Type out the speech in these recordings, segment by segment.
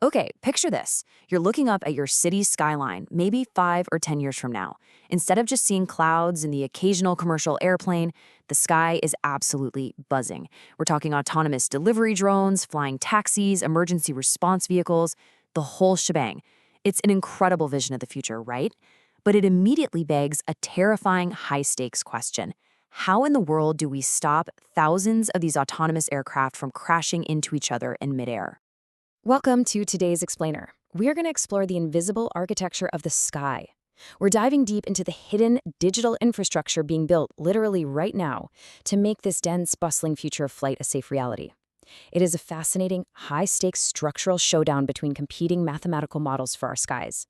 Okay, picture this. You're looking up at your city's skyline, maybe 5 or 10 years from now. Instead of just seeing clouds and the occasional commercial airplane, the sky is absolutely buzzing. We're talking autonomous delivery drones, flying taxis, emergency response vehicles, the whole shebang. It's an incredible vision of the future, right? But it immediately begs a terrifying high-stakes question. How in the world do we stop thousands of these autonomous aircraft from crashing into each other in midair? Welcome to today's Explainer. We are going to explore the invisible architecture of the sky. We're diving deep into the hidden digital infrastructure being built literally right now to make this dense, bustling future of flight a safe reality. It is a fascinating, high-stakes structural showdown between competing mathematical models for our skies.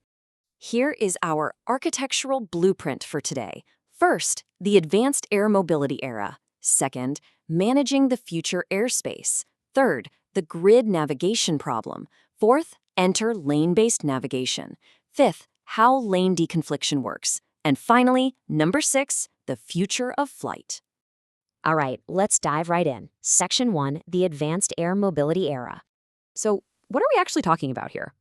Here is our architectural blueprint for today. First, the advanced air mobility era. Second, managing the future airspace. Third, the grid navigation problem. Fourth, enter lane-based navigation. Fifth, how lane deconfliction works. And finally, number 6, the future of flight. All right, let's dive right in. Section 1, the advanced air mobility era. So, what are we actually talking about here?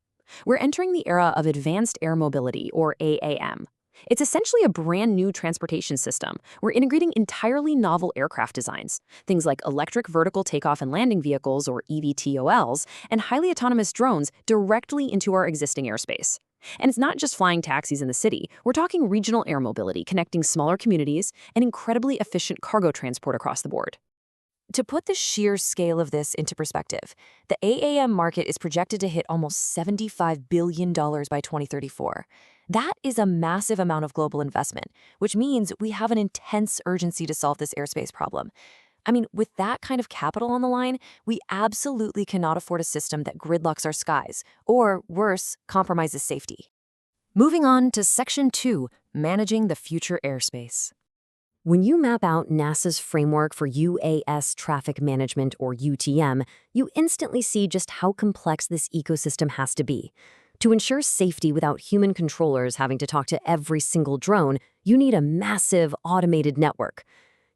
We're entering the era of advanced air mobility, or AAM. It's essentially a brand new transportation system. We're integrating entirely novel aircraft designs, things like electric vertical takeoff and landing vehicles, or EVTOLs, and highly autonomous drones directly into our existing airspace. And it's not just flying taxis in the city. We're talking regional air mobility, connecting smaller communities, and incredibly efficient cargo transport across the board. To put the sheer scale of this into perspective, the AAM market is projected to hit almost $75 billion by 2034. That is a massive amount of global investment, which means we have an intense urgency to solve this airspace problem. I mean, with that kind of capital on the line, we absolutely cannot afford a system that gridlocks our skies, or worse, compromises safety. Moving on to Section 2, managing the future airspace. When you map out NASA's framework for UAS traffic management, or UTM, you instantly see just how complex this ecosystem has to be. To ensure safety without human controllers having to talk to every single drone, you need a massive automated network.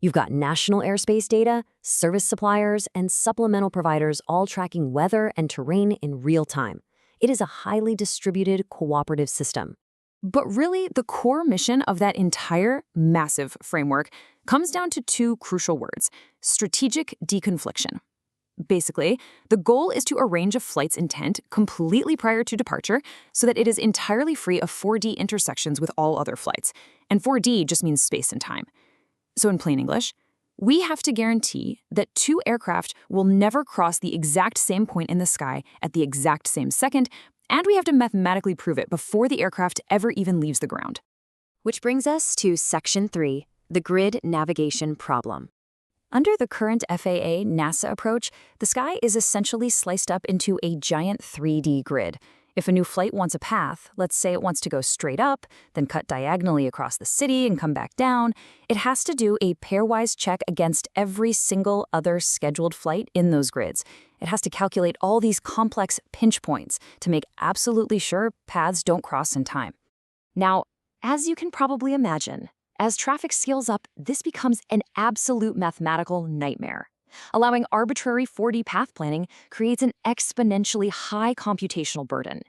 You've got national airspace data, service suppliers, and supplemental providers all tracking weather and terrain in real time. It is a highly distributed, cooperative system. But really, the core mission of that entire massive framework comes down to 2 crucial words: strategic deconfliction. Basically, the goal is to arrange a flight's intent completely prior to departure so that it is entirely free of 4D intersections with all other flights. And 4D just means space and time. So in plain English, we have to guarantee that 2 aircraft will never cross the exact same point in the sky at the exact same second, and we have to mathematically prove it before the aircraft ever even leaves the ground. Which brings us to Section 3, the grid navigation problem. Under the current FAA-NASA approach, the sky is essentially sliced up into a giant 3D grid. If a new flight wants a path, let's say it wants to go straight up, then cut diagonally across the city and come back down, it has to do a pairwise check against every single other scheduled flight in those grids. It has to calculate all these complex pinch points to make absolutely sure paths don't cross in time. Now, as you can probably imagine, as traffic scales up, this becomes an absolute mathematical nightmare. Allowing arbitrary 4D path planning creates an exponentially high computational burden.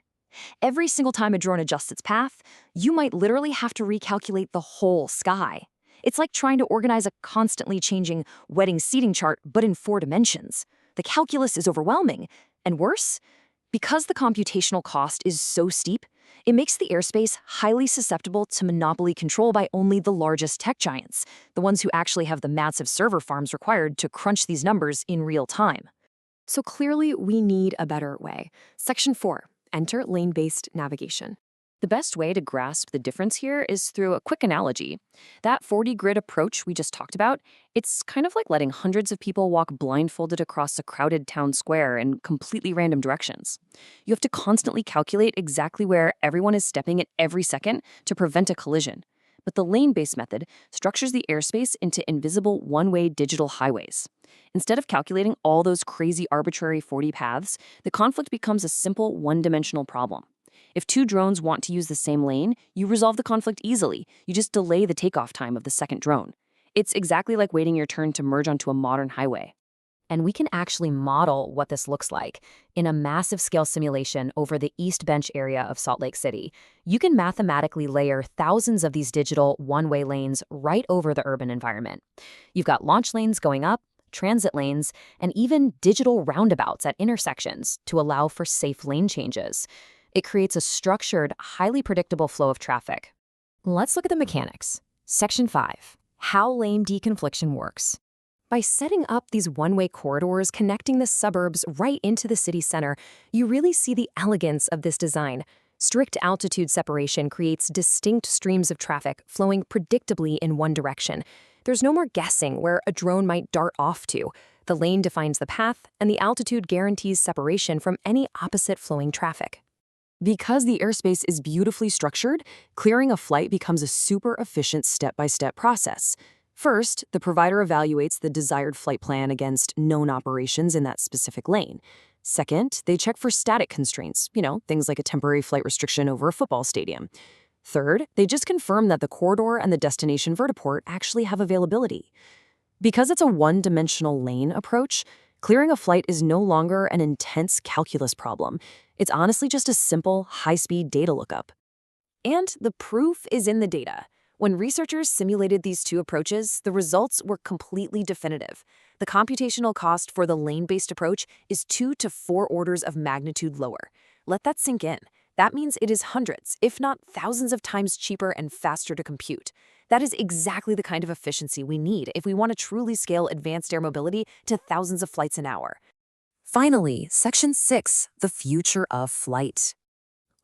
Every single time a drone adjusts its path, you might literally have to recalculate the whole sky. It's like trying to organize a constantly changing wedding seating chart, but in 4 dimensions. The calculus is overwhelming. And worse, because the computational cost is so steep, it makes the airspace highly susceptible to monopoly control by only the largest tech giants, the ones who actually have the massive server farms required to crunch these numbers in real time. So clearly, we need a better way. Section 4, enter lane-based navigation. The best way to grasp the difference here is through a quick analogy. That 4D grid approach we just talked about, it's kind of like letting hundreds of people walk blindfolded across a crowded town square in completely random directions. You have to constantly calculate exactly where everyone is stepping at every second to prevent a collision. But the lane-based method structures the airspace into invisible one-way digital highways. Instead of calculating all those crazy arbitrary 4D paths, the conflict becomes a simple one-dimensional problem. If 2 drones want to use the same lane, you resolve the conflict easily. You just delay the takeoff time of the second drone. It's exactly like waiting your turn to merge onto a modern highway. And we can actually model what this looks like in a massive scale simulation over the East Bench area of Salt Lake City. You can mathematically layer thousands of these digital one-way lanes right over the urban environment. You've got launch lanes going up, transit lanes, and even digital roundabouts at intersections to allow for safe lane changes. It creates a structured, highly predictable flow of traffic. Let's look at the mechanics. Section 5. How lane deconfliction works. By setting up these one-way corridors connecting the suburbs right into the city center, you really see the elegance of this design. Strict altitude separation creates distinct streams of traffic flowing predictably in one direction. There's no more guessing where a drone might dart off to. The lane defines the path, and the altitude guarantees separation from any opposite flowing traffic. Because the airspace is beautifully structured, clearing a flight becomes a super efficient step-by-step process. First, the provider evaluates the desired flight plan against known operations in that specific lane. Second, they check for static constraints, things like a temporary flight restriction over a football stadium. Third, they just confirm that the corridor and the destination vertiport actually have availability. Because it's a one-dimensional lane approach, clearing a flight is no longer an intense calculus problem. It's honestly just a simple, high-speed data lookup. And the proof is in the data. When researchers simulated these two approaches, the results were completely definitive. The computational cost for the lane-based approach is 2 to 4 orders of magnitude lower. Let that sink in. That means it is hundreds, if not thousands of times cheaper and faster to compute. That is exactly the kind of efficiency we need if we want to truly scale advanced air mobility to thousands of flights an hour. Finally, Section 6, the future of flight.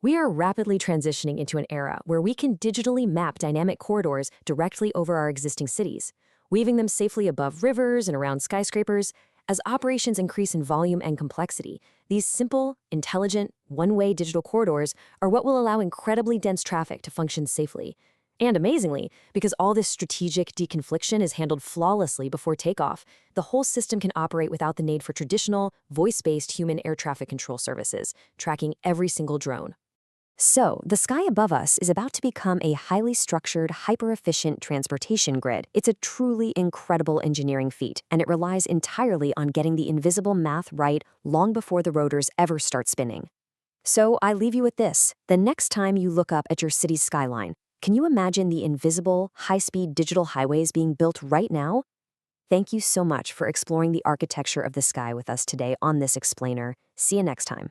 We are rapidly transitioning into an era where we can digitally map dynamic corridors directly over our existing cities, weaving them safely above rivers and around skyscrapers. As operations increase in volume and complexity, these simple, intelligent, one-way digital corridors are what will allow incredibly dense traffic to function safely. And amazingly, because all this strategic deconfliction is handled flawlessly before takeoff, the whole system can operate without the need for traditional, voice-based human air traffic control services, tracking every single drone. So, the sky above us is about to become a highly structured, hyper-efficient transportation grid. It's a truly incredible engineering feat, and it relies entirely on getting the invisible math right long before the rotors ever start spinning. So, I leave you with this. The next time you look up at your city's skyline, can you imagine the invisible, high-speed digital highways being built right now? Thank you so much for exploring the architecture of the sky with us today on this explainer. See you next time.